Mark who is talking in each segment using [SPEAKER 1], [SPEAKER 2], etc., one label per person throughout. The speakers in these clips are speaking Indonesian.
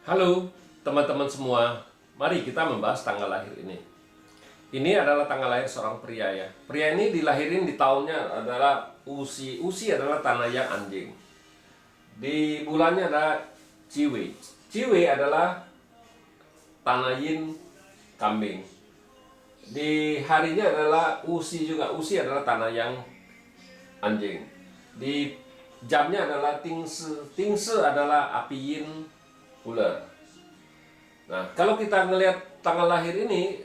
[SPEAKER 1] Halo teman-teman semua, mari kita membahas tanggal lahir ini. Ini adalah tanggal lahir seorang pria ya. Pria ini dilahirin di tahunnya adalah Usi adalah tanah yang anjing. Di bulannya ada Ciwe. Ciwe adalah tanah yin kambing. Di harinya adalah Usi juga. Usi adalah tanah yang anjing. Di jamnya adalah Tingse. Tingse adalah api yin ular. Nah, kalau kita ngelihat tanggal lahir ini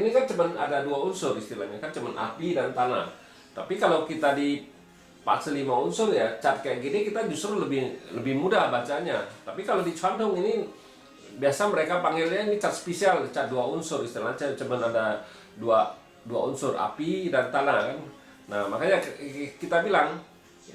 [SPEAKER 1] kan cuma ada dua unsur istilahnya, kan cuma api dan tanah. Tapi kalau kita di 45 unsur ya, cat kayak gini kita justru lebih mudah bacanya. Tapi kalau di Chandong ini biasa mereka panggilnya ini cat spesial, cat dua unsur istilahnya, cuma ada dua unsur api dan tanah kan. Nah, makanya kita bilang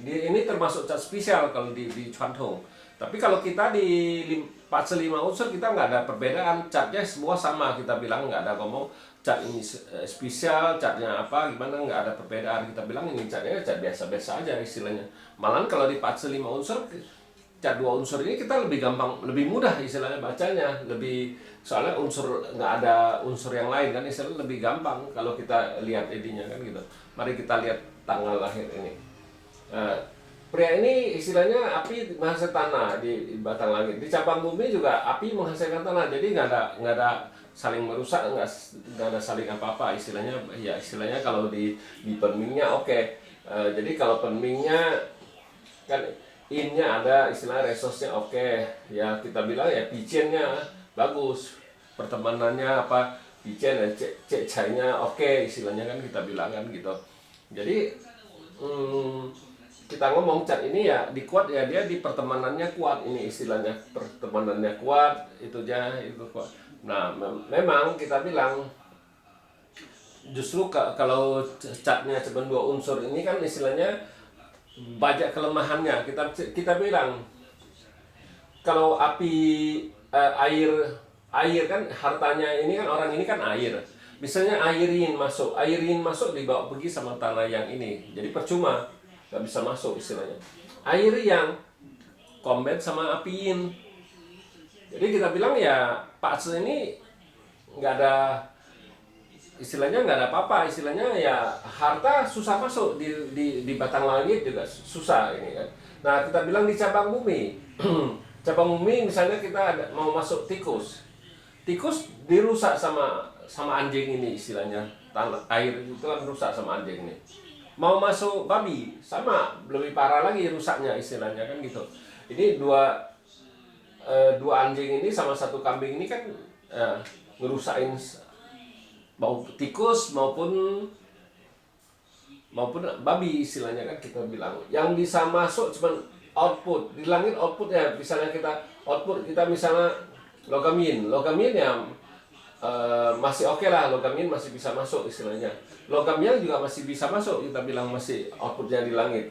[SPEAKER 1] ini termasuk cat spesial kalau di Chandong. Tapi kalau kita di 45 unsur kita nggak ada perbedaan, catnya semua sama, kita bilang nggak ada ngomong cat ini spesial, catnya apa gimana, nggak ada perbedaan, kita bilang ini catnya cat biasa-biasa aja istilahnya. Malahan kalau di 45 unsur, cat dua unsur ini kita lebih gampang, lebih mudah istilahnya bacanya, soalnya unsur nggak ada unsur yang lain kan, istilahnya lebih gampang kalau kita lihat ininya kan gitu. Mari kita lihat tanggal lahir ini. Pria ini istilahnya api menghasilkan tanah di batang langit. Di cabang bumi juga api menghasilkan tanah. Jadi nggak ada saling merusak, nggak ada saling apa-apa. Istilahnya kalau di penmingnya oke. Jadi kalau penmingnya kan innya ada, istilah resosnya oke. Ya kita bilang ya picennya bagus. Pertemanannya apa? Picen ya cek cainya oke, istilahnya kan kita bilang kan gitu. Jadi kita ngomong cat ini ya dikuat ya, dia di pertemanannya kuat, ini istilahnya pertemanannya kuat, itu kuat. Nah memang kita bilang justru kalau catnya cuma dua unsur ini kan istilahnya banyak kelemahannya. Kita bilang kalau api, air kan hartanya, ini kan orang ini kan air. Misalnya airin masuk dibawa pergi sama tanah yang ini, jadi percuma, nggak bisa masuk istilahnya. Air yang combat sama apiin, jadi kita bilang ya Pak Se ini nggak ada istilahnya, nggak ada apa-apa istilahnya, ya harta susah masuk di batang langit juga susah ini kan. Nah kita bilang di cabang bumi cabang bumi misalnya kita mau masuk tikus dirusak sama anjing ini istilahnya, tanah air itu kan rusak sama anjing ini. Mau masuk babi sama, lebih parah lagi rusaknya istilahnya kan gitu. Ini dua anjing ini sama satu kambing ini kan ngerusain mau tikus maupun babi istilahnya kan, kita bilang yang bisa masuk cuman output di langit. Output ya misalnya kita misalnya logamin ya masih oke lah, logamin masih bisa masuk istilahnya. Logamnya juga masih bisa masuk, kita bilang masih outputnya di langit.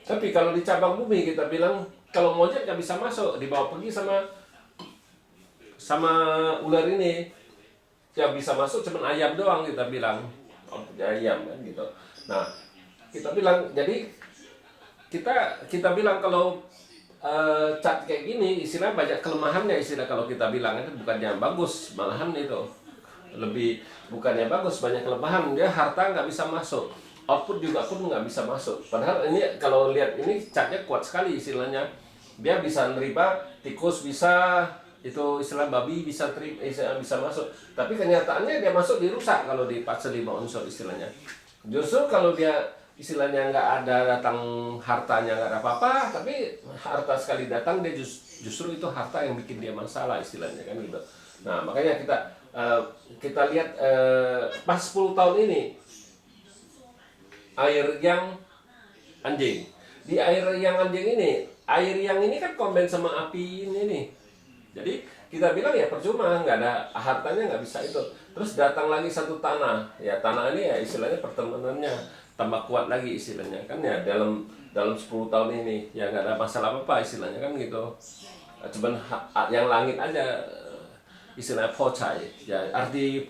[SPEAKER 1] Tapi kalau di cabang bumi kita bilang kalau monyet nggak bisa masuk, dibawa pergi sama ular ini. Yang bisa masuk cuma ayam doang, kita bilang outputnya ayam kan gitu. Nah kita bilang, jadi kita bilang kalau cat kayak gini istilah banyak kelemahannya, istilah kalau kita bilang itu bukannya bagus, malahan itu bukannya bagus, banyak kelemahan. Dia harta nggak bisa masuk, output juga pun nggak bisa masuk. Padahal ini kalau lihat ini catnya kuat sekali istilahnya, dia bisa nerima tikus, bisa itu istilah babi bisa bisa masuk. Tapi kenyataannya dia masuk dirusak kalau di 45 unsur istilahnya. Justru kalau dia istilahnya nggak ada datang hartanya, nggak ada apa-apa, tapi harta sekali datang dia justru itu harta yang bikin dia masalah istilahnya kan gitu. Nah makanya kita lihat pas 10 tahun ini air yang anjing, di air yang anjing ini, air yang ini kan kombin sama api ini. Jadi kita bilang ya percuma, nggak ada hartanya, nggak bisa itu. Terus datang lagi satu tanah, ya tanah ini ya istilahnya pertemanannya tambah kuat lagi istilahnya kan ya, dalam 10 tahun ini ya nggak ada masalah apa istilahnya kan gitu. Cuman yang langit aja istilahnya pocai ya, arti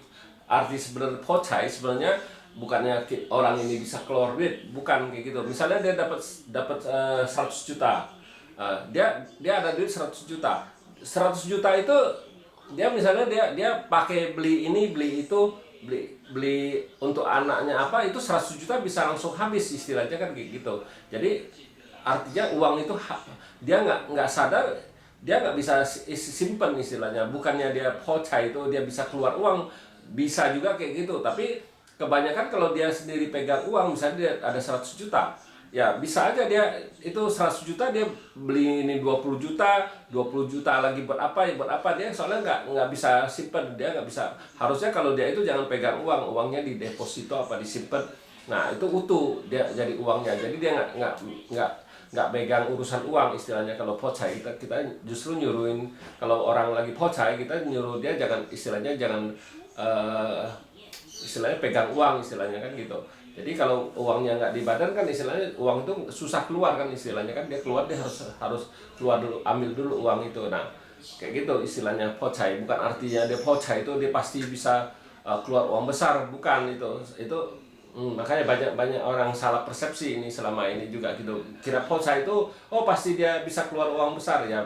[SPEAKER 1] sebenarnya pocai sebenarnya bukannya orang ini bisa keluar duit, bukan kayak gitu. Misalnya dia dapat 100 juta, dia ada duit 100 juta, 100 juta itu dia misalnya dia pakai beli ini beli itu, beli untuk anaknya apa, itu 100 juta bisa langsung habis istilahnya kan kayak gitu. Jadi artinya uang itu dia nggak sadar, dia nggak bisa simpen istilahnya. Bukannya dia hocai itu dia bisa keluar uang, bisa juga kayak gitu. Tapi kebanyakan kalau dia sendiri pegang uang, misalnya dia ada 100 juta, ya bisa aja dia itu 100 juta dia beli ini 20 juta, 20 juta lagi buat apa ya buat apa, dia soalnya nggak bisa simpen, dia nggak bisa. Harusnya kalau dia itu jangan pegang uangnya di deposito apa disimpan. Nah itu utuh dia jadi uangnya, jadi dia nggak pegang urusan uang istilahnya. Kalau pocai kita justru nyuruhin, kalau orang lagi pocai kita nyuruh dia jangan istilahnya istilahnya pegang uang istilahnya kan gitu. Jadi kalau uangnya nggak di badan kan istilahnya uang itu susah keluar kan istilahnya kan, dia keluar dia harus keluar dulu, ambil dulu uang itu. Nah kayak gitu istilahnya pocai. Bukan artinya dia pocai itu dia pasti bisa keluar uang besar, bukan itu. Makanya banyak orang salah persepsi ini selama ini juga gitu, kira pocai itu pasti dia bisa keluar uang besar. Ya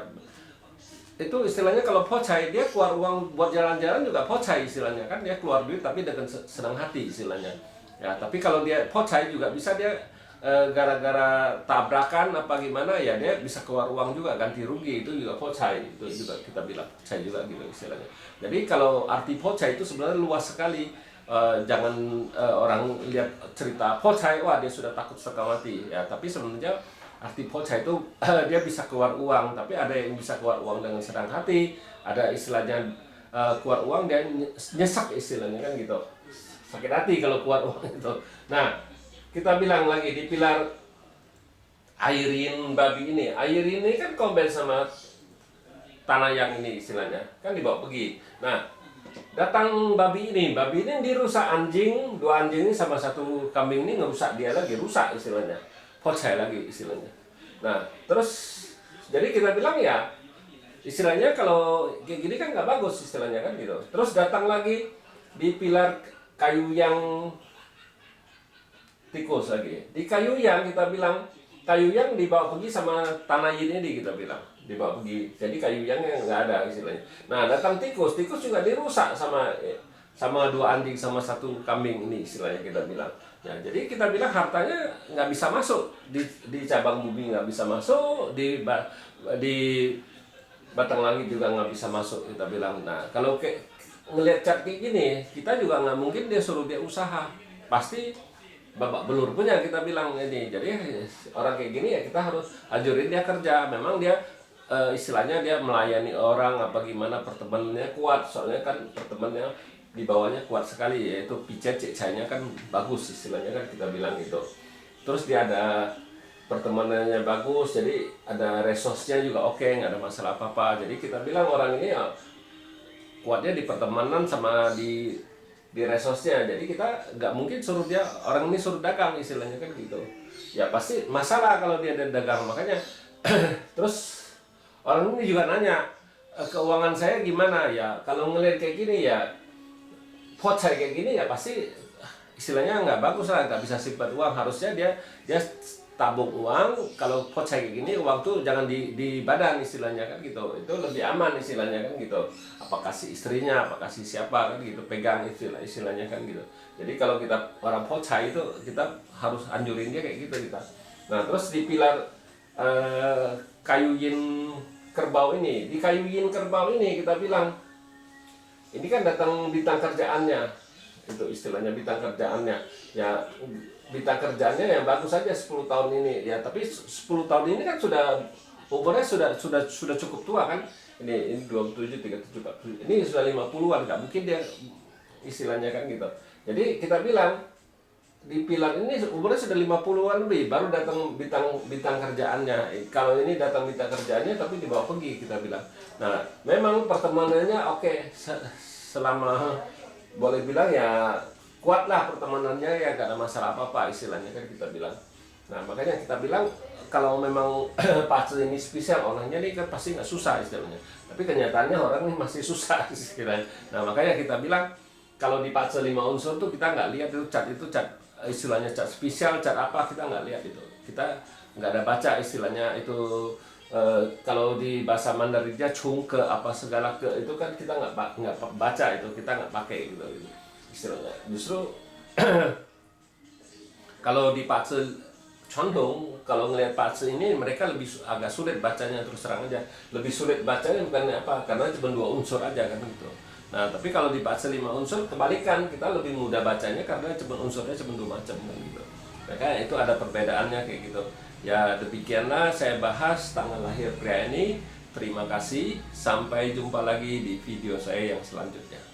[SPEAKER 1] itu istilahnya kalau pocai dia keluar uang buat jalan-jalan juga pocai istilahnya kan, dia keluar duit tapi dengan senang hati istilahnya. Ya tapi kalau dia pocai juga bisa dia gara-gara tabrakan apa gimana ya dia bisa keluar uang juga, ganti rugi, itu juga pocai, itu juga kita bilang pocai juga gitu istilahnya. Jadi kalau arti pocai itu sebenarnya luas sekali. Jangan orang lihat cerita pocai wah dia sudah takut setengah mati ya, tapi sebenarnya arti pocai itu dia bisa keluar uang, tapi ada yang bisa keluar uang dengan senang hati, ada istilahnya keluar uang dia nyesek istilahnya kan gitu, sakit hati kalau keluar uang itu. Nah kita bilang lagi di pilar airin babi ini, airin ini kan kombin sama tanah yang ini istilahnya kan dibawa pergi. Nah datang babi ini dirusak anjing, dua anjing ini sama satu kambing ini ngerusak dia lagi, rusak istilahnya, pocai lagi istilahnya. Nah terus jadi kita bilang ya istilahnya kalau kayak gini kan nggak bagus istilahnya kan gitu. Terus datang lagi di pilar kayu yang tikus lagi, di kayu yang kita bilang kayu yang dibawa pergi sama tanah yin ini kita bilang dibawa pergi, jadi kayu yang nggak ada istilahnya. Nah datang tikus juga dirusak sama dua anjing sama satu kambing ini istilahnya kita bilang. Ya jadi kita bilang hartanya nggak bisa masuk di cabang bumi, nggak bisa masuk di batang langit juga nggak bisa masuk kita bilang. Nah kalau ngelihat cat kayak gini kita juga nggak mungkin dia suruh dia usaha, pasti babak belur punya kita bilang ini. Jadi orang kayak gini ya kita harus ajurin dia kerja. Memang dia istilahnya dia melayani orang apa gimana, pertemanannya kuat, soalnya kan pertemanannya di bawahnya kuat sekali, yaitu picet cecainya kan bagus istilahnya kan kita bilang gitu. Terus dia ada pertemanannya bagus, jadi ada resource-nya juga oke, nggak ada masalah apa-apa. Jadi kita bilang orang ini ya kuatnya di pertemanan sama di resource-nya. Jadi kita nggak mungkin suruh dia, orang ini suruh dagang istilahnya kan gitu. Ya pasti masalah kalau dia dagang, makanya terus orang ini juga nanya keuangan saya gimana ya, kalau ngelihat kayak gini ya pocai kayak gini ya pasti istilahnya nggak bagus lah, nggak bisa simpan uang. Harusnya dia tabung uang. Kalau pocai kayak gini uang tuh jangan di badan istilahnya kan gitu, itu lebih aman istilahnya kan gitu. Apa kasih istrinya, apa kasih siapa kan gitu, pegang istilahnya kan gitu. Jadi kalau kita orang pocai itu kita harus anjurin dia kayak gitu kita. Nah terus di pilar kayu yin kerbau ini, di kayu yin kerbau ini kita bilang ini kan datang bintang kerjaannya, itu istilahnya bintang kerjaannya ya, bintang kerjaannya yang bagus saja 10 tahun ini ya, tapi 10 tahun ini kan sudah umurnya sudah cukup tua kan, ini 27, 37, 40, ini sudah 50-an, nggak mungkin dia istilahnya kan gitu. Jadi kita bilang di pilar ini umurnya sudah 50-an lebih, baru datang bintang kerjaannya. Kalau ini datang bintang kerjaannya tapi dibawa pergi kita bilang. Nah memang pertemanannya oke, selama boleh bilang ya kuatlah pertemanannya ya, gak ada masalah apa-apa istilahnya kan kita bilang. Nah makanya kita bilang kalau memang pace ini spesial orangnya nih kan pasti nggak susah istilahnya, tapi kenyataannya orang ini masih susah istilahnya. Nah makanya kita bilang kalau di pace 5 unsur tuh kita nggak lihat itu cat istilahnya cat spesial, cat apa, kita nggak lihat itu, kita nggak ada baca istilahnya itu Kalau di bahasa Mandarinnya chung ke apa segala ke itu kan kita nggak baca itu, kita nggak pakai gitu, gitu istilahnya. Justru kalau di Pace condong, kalau ngelihat Pace ini mereka lebih agak sulit bacanya, terus terang aja lebih sulit bacanya bukan apa karena cuma 2 unsur aja kan gitu. Nah tapi kalau di Pace 5 unsur kebalikan, kita lebih mudah bacanya karena cuma unsurnya cuma 2 macam kan gitu. Maka itu ada perbedaannya kayak gitu. Ya demikianlah saya bahas tanggal lahir pria ini. Terima kasih, sampai jumpa lagi di video saya yang selanjutnya.